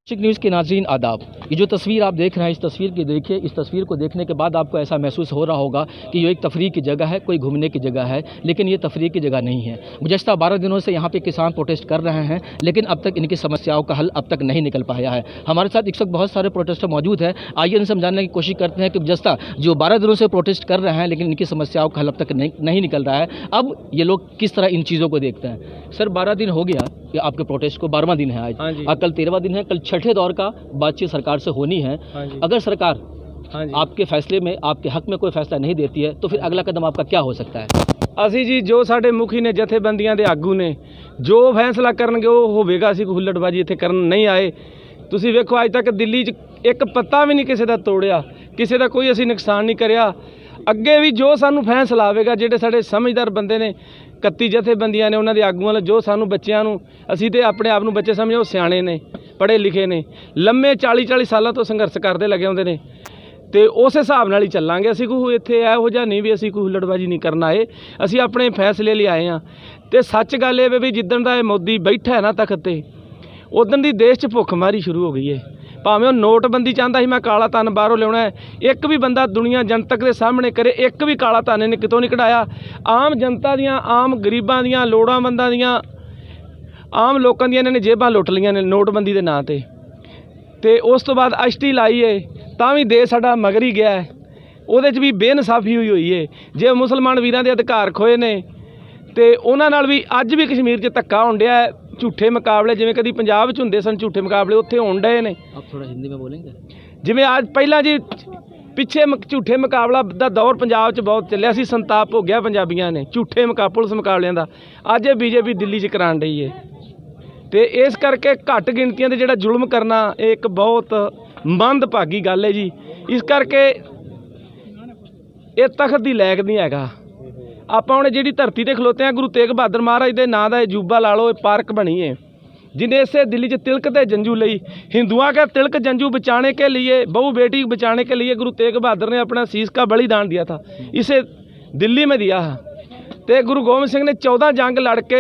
चिक न्यूज़ के नाज़रीन आदाब। ये जो तस्वीर आप देख रहे हैं, इस तस्वीर की देखिए। इस तस्वीर को देखने के बाद आपको ऐसा महसूस हो रहा होगा कि ये एक तफरीह की जगह है, कोई घूमने की जगह है, लेकिन ये तफरीह की जगह नहीं है। गुज़श्ता 12 दिनों से यहाँ पे किसान प्रोटेस्ट कर रहे हैं, लेकिन अब तक इनकी समस्याओं का हल अब तक नहीं निकल पाया है। हमारे साथ इस वक्त बहुत सारे प्रोटेस्टर मौजूद हैं। आइए इनसे हम जानने की कोशिश करते हैं कि गुज़श्ता जो 12 दिनों से प्रोटेस्ट कर रहे हैं, लेकिन इनकी समस्याओं का हल अब तक नहीं निकल रहा है। अब ये लोग किस तरह इन चीज़ों को देखते हैं। सर, 12 दिन हो गया कि आपके प्रोटेस्ट को, 12वां दिन है आज, कल 13वां दिन है, कल छठे दौर का बातचीत सरकार से होनी है। अगर सरकार आपके फैसले में, आपके हक में कोई फैसला नहीं देती है, तो फिर अगला कदम आपका क्या हो सकता है? ਅਸੀਂ ਜੀ ਜੋ ਸਾਡੇ ਮੁਖੀ ਨੇ, ਜਥੇਬੰਦੀਆਂ ਦੇ ਆਗੂ ਨੇ, ਜੋ ਫੈਸਲਾ ਕਰਨਗੇ ਉਹ ਹੋਵੇਗਾ। ਅਸੀਂ ਕੋਈ ਹੁੱਲੜਬਾਜੀ ਇੱਥੇ ਕਰਨ ਨਹੀਂ ਆਏ। ਤੁਸੀਂ ਵੇਖੋ ਅੱਜ ਤੱਕ ਦਿੱਲੀ 'ਚ ਇੱਕ ਪੱਤਾ ਵੀ ਨਹੀਂ ਕਿਸੇ ਦਾ ਤੋੜਿਆ, ਕਿਸੇ ਦਾ ਕੋਈ ਅਸੀਂ ਨੁਕਸਾਨ ਨਹੀਂ ਕਰਿਆ। ਅੱਗੇ ਵੀ ਜੋ ਸਾਨੂੰ ਫੈਸਲਾ ਆਵੇਗਾ, ਜਿਹੜੇ ਸਾਡੇ ਸਮਝਦਾਰ ਬੰਦੇ ਨੇ, 31 ਜਥੇਬੰਦੀਆਂ ਨੇ, ਉਹਨਾਂ ਦੇ ਆਗੂਆਂ ਨੇ, ਜੋ ਸਾਨੂੰ ਬੱਚਿਆਂ ਨੂੰ, ਅਸੀਂ ਤੇ ਆਪਣੇ ਆਪ ਨੂੰ ਬੱਚੇ ਸਮਝੋ, ਸਿਆਣੇ ਨੇ, ਪੜ੍ਹੇ ਲਿਖੇ ਨੇ, ਲੰਮੇ 40 ਸਾਲਾਂ ਤੋਂ ਸੰਘਰਸ਼ ਕਰਦੇ ਲੱਗੇ ਹੁੰਦੇ ਨੇ, ਤੇ ਉਸ ਹਿਸਾਬ ਨਾਲ ਹੀ ਚੱਲਾਂਗੇ। ਅਸੀਂ ਕੋਈ ਇੱਥੇ ਇਹੋ ਜਿਹਾ ਨਹੀਂ ਵੀ ਅਸੀਂ ਕੋਈ ਹੁੱਲੜਬਾਜੀ ਨਹੀਂ ਕਰਨ ਆਏ। ਅਸੀਂ ਆਪਣੇ ਫੈਸਲੇ ਲਈ ਆਏ ਹਾਂ। ਤੇ ਸੱਚ ਗੱਲ ਇਹ ਵੀ ਜਿੱਦਣ ਦਾ ਇਹ ਮੋਦੀ ਬੈਠਾ ਹੈ ਨਾ ਤਖਤ ਤੇ, ਉਦੋਂ ਦੀ ਦੇਸ਼ 'ਚ ਭੁੱਖਮਾਰੀ ਸ਼ੁਰੂ ਹੋ ਗਈ ਹੈ। ਭਾਵੇਂ ਉਹ ਨੋਟਬੰਦੀ ਚਾਹੁੰਦਾ ਸੀ, ਮੈਂ ਕਾਲਾ ਧਨ ਬਾਹਰੋਂ ਲਿਆਉਣਾ ਹੈ, ਇੱਕ ਵੀ ਬੰਦਾ ਦੁਨੀਆ ਜਨਤਕ ਦੇ ਸਾਹਮਣੇ ਕਰੇ, ਇੱਕ ਵੀ ਕਾਲਾ ਧਨ ਇਹਨੇ ਕਿਤੋਂ ਨਹੀਂ ਕਢਾਇਆ। ਆਮ ਜਨਤਾ ਦੀਆਂ, ਆਮ ਗਰੀਬਾਂ ਦੀਆਂ, ਲੋੜਾਂਵੰਦਾਂ ਦੀਆਂ, ਆਮ ਲੋਕਾਂ ਦੀਆਂ ਇਹਨਾਂ ਨੇ ਜੇਬਾਂ ਲੁੱਟ ਲਈਆਂ ਨੇ ਨੋਟਬੰਦੀ ਦੇ ਨਾਂ ਤੇ। ਤੇ ਉਸ ਤੋਂ ਬਾਅਦ ਐਸਟੀ ਲਾਈ ਏ, ਤਾਂ ਵੀ ਦੇਸ਼ ਸਾਡਾ ਮਗਰ ਹੀ ਗਿਆ ਹੈ। ਉਹਦੇ 'ਚ ਵੀ ਬੇਇਨਸਾਫੀ ਹੋਈ ਏ। ਜੇ ਮੁਸਲਮਾਨ ਵੀਰਾਂ ਦੇ ਅਧਿਕਾਰ ਖੋਏ ਨੇ, ਤੇ ਉਹਨਾਂ ਨਾਲ ਵੀ ਅੱਜ ਵੀ ਕਸ਼ਮੀਰ 'ਚ ਧੱਕਾ ਹੋਣ ਡਿਆ ਹੈ। ਝੂਠੇ ਮੁਕਾਬਲੇ ਜਿਵੇਂ ਕਦੀ ਪੰਜਾਬ 'ਚ ਹੁੰਦੇ ਸਨ, ਝੂਠੇ ਮੁਕਾਬਲੇ ਉੱਥੇ ਹੋਣ ਡਏ ਨੇ। ਆਪ ਥੋੜਾ ਹਿੰਦੀ ਵਿੱਚ ਬੋਲेंगे। ਜਿਵੇਂ ਅੱਜ ਪਹਿਲਾਂ ਜੀ ਪਿੱਛੇ ਝੂਠੇ ਮੁਕਾਬਲਾ ਦਾ ਦੌਰ ਪੰਜਾਬ 'ਚ ਬਹੁਤ ਚੱਲਿਆ ਸੀ, ਸੰਤਾਪ ਹੋ ਗਿਆ ਪੰਜਾਬੀਆਂ ਨੇ ਝੂਠੇ ਪੁਲਿਸ ਮੁਕਾਬਲਿਆਂ ਦਾ। ਅੱਜ ਇਹ ਬੀਜੇਪੀ ਦਿੱਲੀ 'ਚ ਕਰਾਉਣ ਡਈ ਏ। ਤੇ ਇਸ ਕਰਕੇ ਘੱਟ ਗਿਣਤੀਆਂ ਦੇ ਜਿਹੜਾ ਜ਼ੁਲਮ ਕਰਨਾ, ਇਹ ਇੱਕ ਬਹੁਤ ਮੰਦਭਾਗੀ ਗੱਲ ਹੈ ਜੀ। ਇਸ ਕਰਕੇ ਇਹ ਤਖਤ ਦੀ ਲਾਇਕ ਨਹੀਂ ਹੈਗਾ। ਆਪਾਂ ਹੁਣ ਜਿਹੜੀ ਧਰਤੀ ਤੇ ਖਲੋਤੇ ਆ, ਗੁਰੂ ਤੇਗ ਬਹਾਦਰ ਮਹਾਰਾਜ ਦੇ ਨਾਂ ਦਾ ਅਜੂਬਾ ਲਾ ਲਓ, ਇਹ ਪਾਰਕ ਬਣੀ ਹੈ, जिन्हें इसे दिल्ली च तिलक ते जंजू लई, हिंदुओं का तिलक जंजू बचाने के लिए, बहु बेटी बचाने के लिए गुरु तेग बहादुर ने अपना शीश का बलिदान दिया था, इसे दिल्ली में दिया है। तो गुरु गोबिंद सिंह ने 14 जंग लड़ के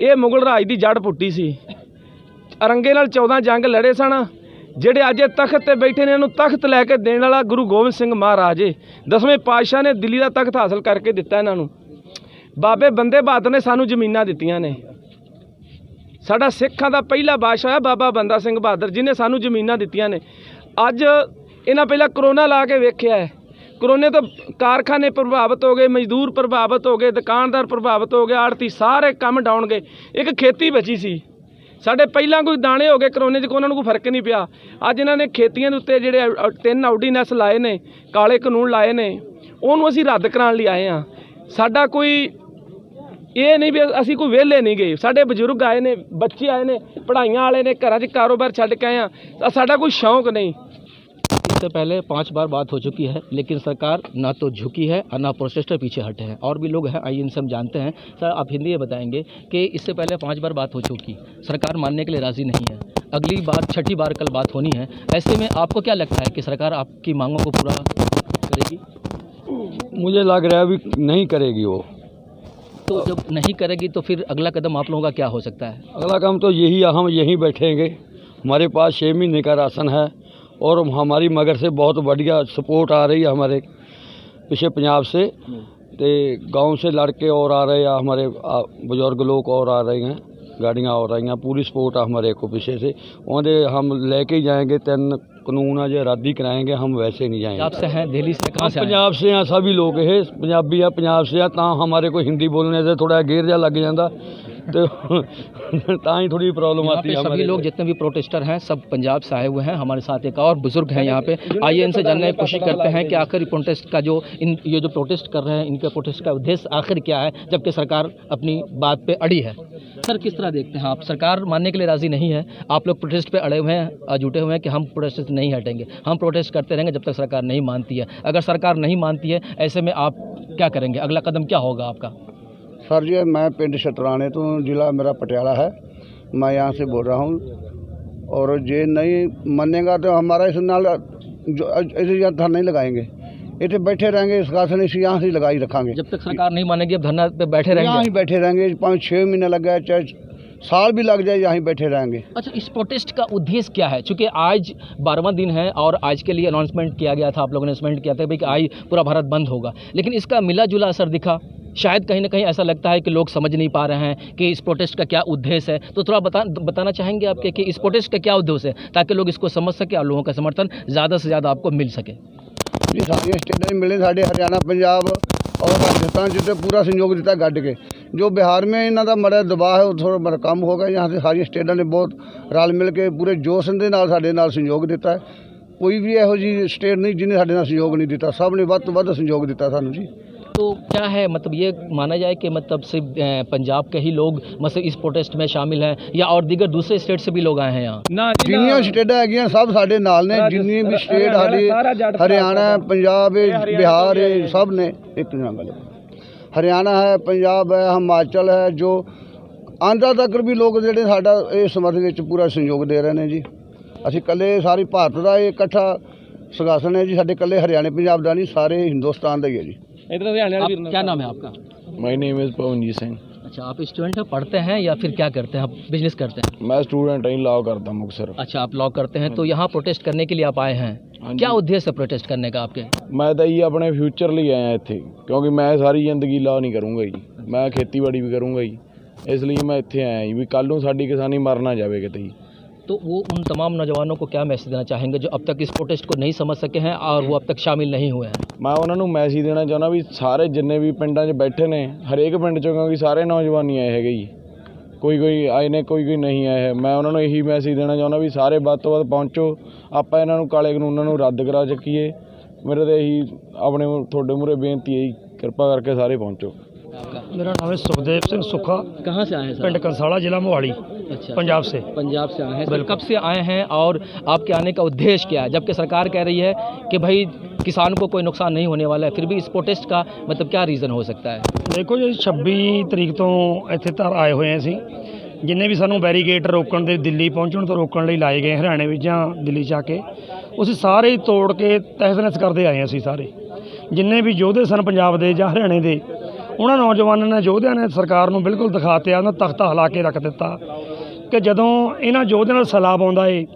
ये मुगल राज की जड़ पुट्टी सी। अरंगे नाल 14 जंग लड़े सन। ਜਿਹੜੇ ਅੱਜ ਤਖਤ ਤੇ ਬੈਠੇ ਨੇ, ਇਹਨੂੰ ਤਖਤ ਲੈ ਕੇ ਦੇਣ ਵਾਲਾ ਗੁਰੂ ਗੋਬਿੰਦ ਸਿੰਘ ਮਹਾਰਾਜ, 10ਵੇਂ ਪਾਤਸ਼ਾਹ ਨੇ ਦਿੱਲੀ ਦਾ ਤਖਤ ਹਾਸਲ ਕਰਕੇ ਦਿੱਤਾ ਇਹਨਾਂ ਨੂੰ। ਬਾਬੇ ਬੰਦੇ ਬਹਾਦਰ ਨੇ ਸਾਨੂੰ ਜ਼ਮੀਨਾਂ ਦਿੱਤੀਆਂ ਨੇ। ਸਾਡਾ ਸਿੱਖਾਂ ਦਾ ਪਹਿਲਾ ਬਾਦਸ਼ਾਹ ਹੈ ਬਾਬਾ ਬੰਦਾ ਸਿੰਘ ਬਹਾਦਰ, ਜਿਹਨੇ ਸਾਨੂੰ ਜ਼ਮੀਨਾਂ ਦਿੱਤੀਆਂ ਨੇ। ਅੱਜ ਇਹਨਾਂ ਪਹਿਲਾਂ ਕਰੋਨਾ ਲਾ ਕੇ ਵੇਖਿਆ ਹੈ। ਕਰੋਨੇ ਤੋਂ ਕਾਰਖਾਨੇ ਪ੍ਰਭਾਵਿਤ ਹੋ ਗਏ, ਮਜ਼ਦੂਰ ਪ੍ਰਭਾਵਿਤ ਹੋ ਗਏ, ਦੁਕਾਨਦਾਰ ਪ੍ਰਭਾਵਿਤ ਹੋ ਗਏ, ਆੜਤੀ ਸਾਰੇ ਕੰਮ ਡਾਉਣ ਗਏ। ਇੱਕ ਖੇਤੀ ਬਚੀ ਸੀ ਸਾਡੇ, ਪਹਿਲਾਂ ਕੋਈ ਦਾਣੇ ਹੋ ਗਏ ਕਰੋਨੇ 'ਚ, ਉਹਨਾਂ ਨੂੰ ਕੋਈ ਫਰਕ ਨਹੀਂ ਪਿਆ। ਅੱਜ ਇਹਨਾਂ ਨੇ ਖੇਤੀਆਂ ਦੇ ਉੱਤੇ ਜਿਹੜੇ 3 ਆਰਡੀਨੈਂਸ ਲਾਏ ਨੇ, ਕਾਲੇ ਕਾਨੂੰਨ ਲਾਏ ਨੇ, ਉਹਨੂੰ ਅਸੀਂ ਰੱਦ ਕਰਾਉਣ ਲਈ ਆਏ ਹਾਂ। ਸਾਡਾ ਕੋਈ ਇਹ ਨਹੀਂ ਵੀ ਅਸੀਂ ਕੋਈ ਵਿਹਲੇ ਨਹੀਂ ਗਏ। ਸਾਡੇ ਬਜ਼ੁਰਗ ਆਏ ਨੇ, ਬੱਚੇ ਆਏ ਨੇ, ਪੜ੍ਹਾਈਆਂ ਵਾਲੇ ਨੇ, ਘਰਾਂ 'ਚ ਕਾਰੋਬਾਰ ਛੱਡ के आए हैं। साडा कोई शौक नहीं। इससे पहले 5 बार बात हो चुकी है, लेकिन सरकार ना तो झुकी है और ना प्रोटेस्टर पीछे हटे हैं। और भी लोग हैं, आइए इनसे हम जानते हैं। सर, आप हिंदी में बताएंगे कि इससे पहले 5 बार बात हो चुकी, सरकार मानने के लिए राज़ी नहीं है, अगली बार 6ठी बार कल बात होनी है। ऐसे में आपको क्या लगता है कि सरकार आपकी मांगों को पूरा करेगी? मुझे लग रहा है अभी नहीं करेगी वो। तो जब नहीं करेगी तो फिर अगला कदम आप लोगों का क्या हो सकता है? अगला काम तो यही, हम यहीं बैठेंगे। हमारे पास 6 महीने का राशन है और हमारी मगर से बहुत बढ़िया सपोर्ट आ रही है हमारे पीछे पंजाब से। तो गांव से लड़के और आ रहे हैं, हमारे बुजुर्ग लोग और आ रहे हैं, गाड़ियाँ और रही हैं, पूरी सपोर्ट है हमारे को पीछे से। उन्हें हम लेके जाएंगे, 3 कानून जो रद्दी कराएंगे, हम वैसे नहीं जाएंगे। आपसे हैं दिल्ली से? कहाँ से? पंजाब से हैं, सभी लोग है पंजाबी है, पंजाब से है। ता हमारे को हिंदी बोलने से थोड़ा गेर जा लग जाता, तो ता ही थोड़ी प्रॉब्लम आती है। सभी लोग जितने भी प्रोटेस्टर हैं सब पंजाब से आए हुए हैं। हमारे साथ एक और बुजुर्ग हैं यहाँ पे, आइए इनसे जानने की कोशिश करते हैं कि आखिर प्रोटेस्ट का ये जो प्रोटेस्ट कर रहे हैं, इनके प्रोटेस्ट का उद्देश्य आखिर क्या है, जबकि सरकार अपनी बात पे अड़ी है। सर, किस तरह देखते हैं आप? सरकार मानने के लिए राज़ी नहीं है, आप लोग प्रोटेस्ट पे अड़े हुए हैं, जुटे हुए हैं कि हम प्रोटेस्ट से नहीं हटेंगे, हम प्रोटेस्ट करते रहेंगे जब तक सरकार नहीं मानती है। अगर सरकार नहीं मानती है, ऐसे में आप क्या करेंगे? अगला कदम क्या होगा आपका? सर जी, मैं पिंड शतराने तो, जिला मेरा पटियाला है, मैं यहाँ से बोल रहा हूँ। और ये नहीं मानेगा तो हमारा इस नाल ऐसे धरना नहीं लगाएंगे, इतने बैठे रहेंगे, इस कारण इसी यहाँ से लगाई रखेंगे। जब तक सरकार नहीं मानेगी अब धरना पे बैठे रहेंगे, यहाँ ही बैठे रहेंगे। 5-6 महीने लग गए, चाहे साल भी लग जाए यहीं बैठे रहेंगे। अच्छा, इस प्रोटेस्ट का उद्देश्य क्या है? चूंकि आज 12वां दिन है और आज के लिए अनाउंसमेंट किया गया था, आप लोगों ने अनाउंसमेंट किया था भाई कि आज पूरा भारत बंद होगा, लेकिन इसका मिला जुला असर दिखा। शायद कहीं ना कहीं ऐसा लगता है कि लोग समझ नहीं पा रहे हैं कि इस प्रोटेस्ट का क्या उद्देश्य है। तो थोड़ा बताना चाहेंगे आपके कि इस प्रोटेस्ट का क्या उद्देश्य है, ताकि लोग इसको समझ सके और लोगों का समर्थन ज़्यादा से ज़्यादा आपको मिल सके। जी सारिया स्टेटां मिले, साढ़े हरियाणा, पंजाब और राजस्थान जितने पूरा सहयोग दिता गढ़ के। जो बिहार में इन्हों का मड़ा दबाव है वो थोड़ा बड़ा कम हो गया। यहाँ से सारिया स्टेटां ने बहुत रल मिल के पूरे जोश के नाल साडे नाल सहयोग दिता है। कोई भी इहो जी स्टेट नहीं जिन्हें साडे नाल सहयोग नहीं दिता, सब ने वध तो वध सहयोग दिता सानू जी। तो क्या है, मतलब ये माना जाए कि मतलब सिर्फ पंजाब के ही लोग मतलब इस प्रोटेस्ट में शामिल हैं, या और दीगर दूसरे स्टेट से भी लोग आए हैं यहाँ? जिन्नियां स्टेटां हैगियां सब साडे नाल ने, जिन्नी भी स्टेट साडी हरियाणा, पंजाब, बिहार सब ने एक नाल। हरियाणा है, पंजाब है, हिमाचल है, जो आंध्रा तक भी लोग जिहड़े साडा इस समर्थ विच पूरा सहयोग दे रहे हैं जी। असीं कल्ले सारी भारत का इकट्ठा संघर्षण है जी, साडे कल्ले हरियाणा पंजाब का नहीं, सारे हिंदुस्तान का ही है जी। क्या नाम है आपका? My name is Pawanjeet Singh. अच्छा, आप स्टूडेंट हैं, पढ़ते हैं या फिर क्या करते हैं, आप बिजनेस करते हैं? मैं स्टूडेंट ही, लॉ करता हूँ मुक्तसर। अच्छा, आप लॉ करते हैं, तो यहाँ प्रोटेस्ट करने के लिए आप आए हैं। क्या उद्देश्य है प्रोटेस्ट करने का आपके? मैं तो जी अपने फ्यूचर लिए आया इत्थे, क्योंकि मैं सारी जिंदगी लॉ नहीं करूँगा जी, मैं खेतीबाड़ी भी करूँगा जी, इसलिए मैं इत्थे आया जी भी कल नूं साडी किसानी मर ना जाए किते जी। तो वो उन तमाम नौजवानों को क्या मैसेज देना चाहेंगे जो अब तक इस प्रोटेस्ट को नहीं समझ सके हैं और वो अब तक शामिल नहीं हुए हैं? मैं उन्होंने मैसेज देना चाहना भी सारे जिन्ने भी पिंडां 'ਚ बैठे ने, हरेक पिंड 'चों, क्योंकि सारे नौजवान ही आए है जी, कोई आए ने, कोई नहीं आए है। मैं उन्होंने यही मैसेज देना चाहना भी सारे ਵੱਧ ਤੋਂ ਵੱਧ पहुँचो, ਆਪਾਂ ਇਹਨਾਂ ਨੂੰ ਕਾਲੇ ਕਾਨੂੰਨਾਂ ਨੂੰ ਰੱਦ ਕਰਾ ਚੱਕੀਏ। मेरे तो यही अपने थोड़े मुरे बेनती है, कृपा करके सारे पहुँचो। मेरा नाम है सुखदेव सिंह सुखा। कहाँ से आए हैं सर? पिंड कंसाला, जिला मोहाली। अच्छा, पंजाब से। पंजाब से आए हैं सर। कब से आए हैं और आपके आने का उद्देश्य क्या है, जबकि सरकार कह रही है कि भाई किसान को कोई नुकसान नहीं होने वाला है, फिर भी इस प्रोटेस्ट का मतलब क्या रीज़न हो सकता है? देखो जी, 26 तरीक तो ਇੱਥੇ ਤੱਕ ਆਏ ਹੋਏ ਹਾਂ ਅਸੀਂ, ਜਿੰਨੇ ਵੀ ਸਾਨੂੰ ਬੈਰੀਕੇਡ ਰੋਕਣ ਦੇ, ਦਿੱਲੀ ਪਹੁੰਚਣ ਤੋਂ ਰੋਕਣ ਲਈ ਲਾਏ ਗਏ ਹਰਿਆਣੇ ਵਿੱਚ ਜਾਂ ਦਿੱਲੀ 'ਚ ਆ ਕੇ, ਅਸੀਂ ਸਾਰੇ ਹੀ ਤੋੜ ਕੇ ਤਹਿਸ-ਨਹਿਸ ਕਰਦੇ ਆਏ ਹਾਂ। ਅਸੀਂ ਸਾਰੇ ਜਿੰਨੇ ਵੀ ਯੋਧੇ ਸਨ ਪੰਜਾਬ ਦੇ ਜਾਂ ਹਰਿਆਣੇ ਦੇ, ਉਹਨਾਂ ਨੌਜਵਾਨਾਂ ਨੇ, ਯੋਧਿਆਂ ਨੇ ਸਰਕਾਰ ਨੂੰ ਬਿਲਕੁਲ ਦਿਖਾਤਿਆ, ਉਹਨਾਂ ਤਖਤਾ ਹਿਲਾ ਕੇ ਰੱਖ ਦਿੱਤਾ ਕਿ ਜਦੋਂ ਇਹਨਾਂ ਯੋਧਿਆਂ ਨਾਲ ਸੈਲਾਬ ਆਉਂਦਾ ਏ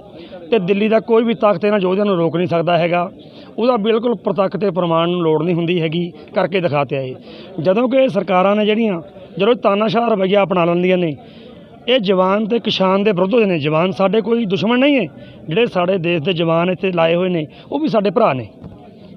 ਤੇ ਦਿੱਲੀ ਦਾ ਕੋਈ ਵੀ ਤਾਕਤ ਇਹਨਾਂ ਯੋਧਿਆਂ ਨੂੰ ਰੋਕ ਨਹੀਂ ਸਕਦਾ ਹੈਗਾ। ਉਹਦਾ ਬਿਲਕੁਲ ਪ੍ਰਤੱਖ ਤੇ ਪ੍ਰਮਾਣ ਨੂੰ ਲੋੜ ਨਹੀਂ ਹੁੰਦੀ ਹੈਗੀ, ਕਰਕੇ ਦਿਖਾਤਿਆ ਏ। ਜਦੋਂ ਕਿ ਸਰਕਾਰਾਂ ਨੇ ਜਿਹੜੀਆਂ ਜਦੋਂ ਤਾਨਾਸ਼ਾਹ ਰਵੱਈਆ ਅਪਣਾ ਲੈਂਦੀਆਂ ਨੇ, ਇਹ ਜਵਾਨ ਤੇ ਕਿਸਾਨ ਦੇ ਵਿਰੁੱਧ ਨੇ। ਜਵਾਨ ਸਾਡੇ ਕੋਈ ਦੁਸ਼ਮਣ ਨਹੀਂ ਹੈ, ਜਿਹੜੇ ਸਾਡੇ ਦੇਸ਼ ਦੇ ਜਵਾਨ ਇੱਥੇ ਲਾਏ ਹੋਏ ਨੇ ਉਹ ਵੀ ਸਾਡੇ ਭਰਾ ਨੇ,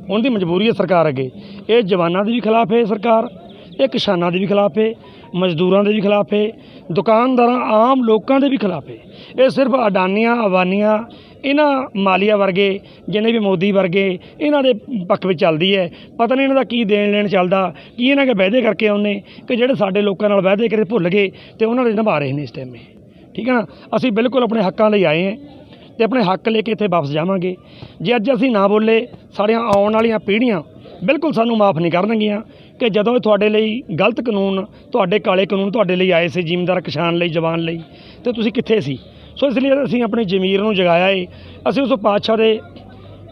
ਉਹਨਾਂ ਦੀ ਮਜਬੂਰੀ ਹੈ ਸਰਕਾਰ ਅੱਗੇ। ਇਹ ਜਵਾਨਾਂ ਦੇ ਵੀ ਖਿਲਾਫ ਹੈ ਸਰਕਾਰ, ਇਹ ਕਿਸਾਨਾਂ ਦੇ ਵੀ ਖਿਲਾਫ ਹੈ, ਮਜ਼ਦੂਰਾਂ ਦੇ ਵੀ ਖਿਲਾਫ ਹੈ, ਦੁਕਾਨਦਾਰਾਂ, ਆਮ ਲੋਕਾਂ ਦੇ ਵੀ ਖਿਲਾਫ ਹੈ। ਇਹ ਸਿਰਫ ਅਡਾਨੀਆਂ, ਅਵਾਨੀਆਂ, ਇਹਨਾਂ ਮਾਲੀਆ ਵਰਗੇ, ਜਿੰਨੇ ਵੀ ਮੋਦੀ ਵਰਗੇ, ਇਹਨਾਂ ਦੇ ਪੱਖ ਵਿੱਚ ਚੱਲਦੀ ਹੈ। ਪਤਾ ਨਹੀਂ ਇਹਨਾਂ ਦਾ ਕੀ ਦੇਣ ਲੈਣ ਚੱਲਦਾ, ਕੀ ਇਹਨਾਂ ਕੇ ਵਾਅਦੇ ਕਰਕੇ ਆਉਂਦੇ ਕਿ ਜਿਹੜੇ ਸਾਡੇ ਲੋਕਾਂ ਨਾਲ ਵਾਅਦੇ ਕਰੇ ਭੁੱਲ ਗਏ ਤੇ ਉਹਨਾਂ ਦੇ ਨਿਭਾ ਰਹੇ ਨੇ ਇਸ ਟਾਈਮ। ਠੀਕ ਹੈ ਨਾ, ਅਸੀਂ ਬਿਲਕੁਲ ਆਪਣੇ ਹੱਕਾਂ ਲਈ ਆਏ ਹਾਂ ਤੇ ਆਪਣੇ ਹੱਕ ਲੈ ਕੇ ਇੱਥੇ ਵਾਪਸ ਜਾਵਾਂਗੇ। ਜੇ ਅੱਜ ਅਸੀਂ ਨਾ ਬੋਲੇ, ਸਾਡੀਆਂ ਆਉਣ ਵਾਲੀਆਂ ਪੀੜ੍ਹੀਆਂ ਬਿਲਕੁਲ ਸਾਨੂੰ ਮਾफ़ ਨਹੀਂ ਕਰਨਗੀਆਂ ਕਿ ਜਦੋਂ ਤੁਹਾਡੇ ਲਈ ਗਲਤ ਕਾਨੂੰਨ, ਤੁਹਾਡੇ ਕਾਲੇ ਕਾਨੂੰਨ ਤੁਹਾਡੇ ਲਈ ਆਏ ਸੀ, ਜ਼ਿਮੀਂਦਾਰ, ਕਿਸਾਨ ਲਈ, ਜਵਾਨ ਲਈ, ਤੇ ਤੁਸੀਂ ਕਿੱਥੇ ਸੀ? ਸੋ ਇਸ ਲਈ ਅਸੀਂ ਆਪਣੀ ਜ਼ਮੀਰ ਨੂੰ ਜਗਾਇਆ ਏ। ਅਸੀਂ ਉਸ ਪਾਤਸ਼ਾਹ ਦੇ,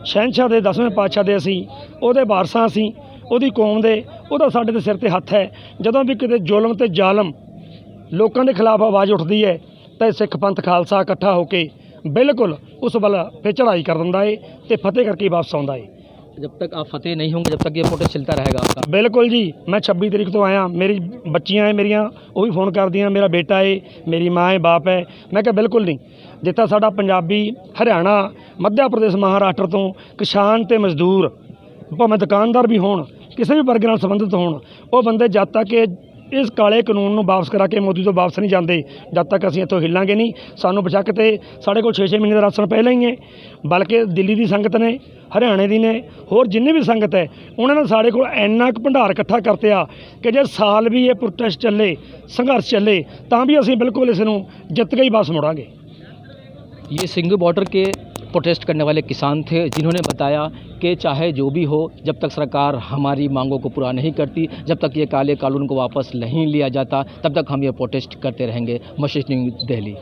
ਸ਼ਹਿਨਸ਼ਾਹ ਦੇ, 10ਵੇਂ ਪਾਤਸ਼ਾਹ ਦੇ ਅਸੀਂ ਉਹਦੇ ਵਾਰਸਾਂ, ਅਸੀਂ ਉਹਦੀ ਕੌਮ ਦੇ, ਉਹਦਾ ਸਾਡੇ ਦੇ ਸਿਰ ਤੇ ਹੱਥ ਹੈ। ਜਦੋਂ ਵੀ ਕਿਤੇ ਜ਼ੁਲਮ ਤੇ ਜ਼ਾਲਮ ਲੋਕਾਂ ਦੇ ਖਿਲਾਫ ਆਵਾਜ਼ ਉੱਠਦੀ ਹੈ ਤਾਂ ਸਿੱਖ ਪੰਥ ਖਾਲਸਾ ਇਕੱਠਾ ਹੋ ਕੇ ਬਿਲकुल उस बल पे चढ़ाई कर दिंदा है तो फतेह करके वापस आउंदा है। जब तक आप फतेह नहीं होंगे, जब तक ये प्रोटेस्ट चलता रहेगा आपका? बिल्कुल जी, मैं 26 तरीक तो आया, मेरी बच्चियाँ हैं मेरियाँ, वो भी फोन कर दियाँ, मेरा बेटा है, मेरी माँ है, बाप है। मैं क्या बिल्कुल नहीं, जितना साडा पंजाबी हरियाणा, मध्य प्रदेश, महाराष्ट्र तो किसान ते मजदूर, भावें दुकानदार भी होण, किसी भी वर्ग नाल संबंधित होण, वो बंदे जद तक इस काले कानून ਨੂੰ ਵਾਪਸ ਕਰਾ ਕੇ ਮੋਦੀ ਤੋਂ ਵਾਪਸ ਨਹੀਂ ਜਾਂਦੇ, ਜਦ ਤੱਕ ਅਸੀਂ ਇੱਥੋਂ ਹਿੱਲਾਂਗੇ ਨਹੀਂ। ਸਾਨੂੰ ਬਚਾ ਕੇ ਤੇ ਸਾਡੇ ਕੋਲ 6-6 ਮਹੀਨੇ ਦਾ ਰਾਸ਼ਨ ਪਹਿਲਾਂ ਹੀ ਹੈ, ਬਲਕਿ ਦਿੱਲੀ ਦੀ ਸੰਗਤ ਨੇ, ਹਰਿਆਣੇ ਦੀ ਨੇ, ਹੋਰ ਜਿੰਨੇ ਵੀ ਸੰਗਤ ਹੈ, ਉਹਨਾਂ ਨੇ ਸਾਡੇ ਕੋਲ ਇੰਨਾ ਕੁ ਭੰਡਾਰ ਇਕੱਠਾ ਕਰਤੇ ਆ ਕਿ ਜੇ ਸਾਲ ਵੀ ਇਹ ਪ੍ਰੋਟੈਸਟ ਚੱਲੇ, ਸੰਘਰਸ਼ ਚੱਲੇ, ਤਾਂ ਵੀ ਅਸੀਂ ਬਿਲਕੁਲ ਇਸ ਨੂੰ ਜਿੱਤ ਕੇ ਹੀ ਵਾਪਸ ਮੁੜਾਂਗੇ। ये सिंघू बॉर्डर के प्रोटेस्ट करने वाले किसान थे, जिन्होंने बताया कि चाहे जो भी हो, जब तक सरकार हमारी मांगों को पूरा नहीं करती, जब तक ये काले कानून को वापस नहीं लिया जाता, तब तक हम ये प्रोटेस्ट करते रहेंगे। मशीद न्यूज़, दिल्ली।